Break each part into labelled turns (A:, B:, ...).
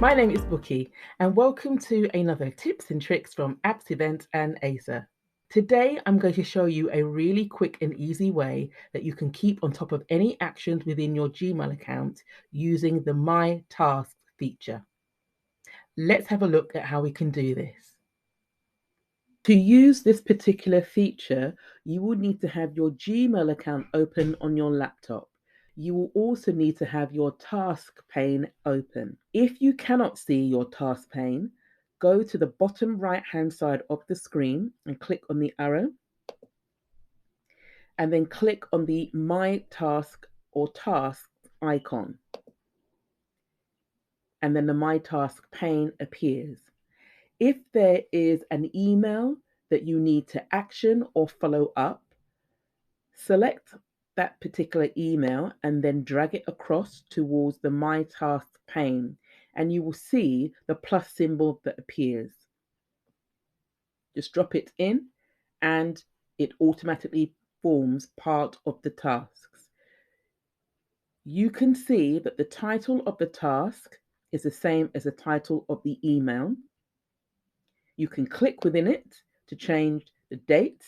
A: My name is Bookie, and welcome to another tips and tricks from AppsEvents and Acer. Today, I'm going to show you a really quick and easy way that you can keep on top of any actions within your Gmail account using the My Tasks feature. Let's have a look at how we can do this. To use this particular feature, you will need to have your Gmail account open on your laptop. You will also need to have your task pane open. If you cannot see your task pane, go to the bottom right hand side of the screen and click on the arrow, and then click on the My Task or Task icon. And then the My Task pane appears. If there is an email that you need to action or follow up, select that particular email and then drag it across towards the My Task pane, and you will see the plus symbol that appears. Just drop it in and it automatically forms part of the tasks. You can see that the title of the task is the same as the title of the email. You can click within it to change the date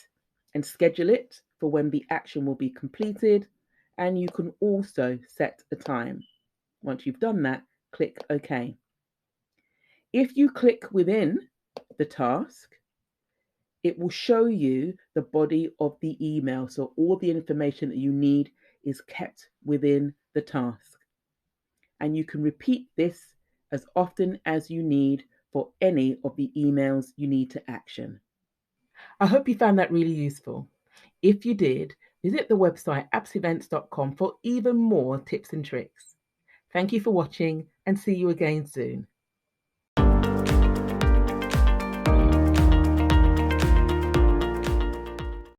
A: and schedule it for when the action will be completed, and you can also set a time. Once you've done that, click OK. If you click within the task, it will show you the body of the email, so all the information that you need is kept within the task. And you can repeat this as often as you need for any of the emails you need to action. I hope you found that really useful. If you did, visit the website appsevents.com for even more tips and tricks. Thank you for watching and see you again soon.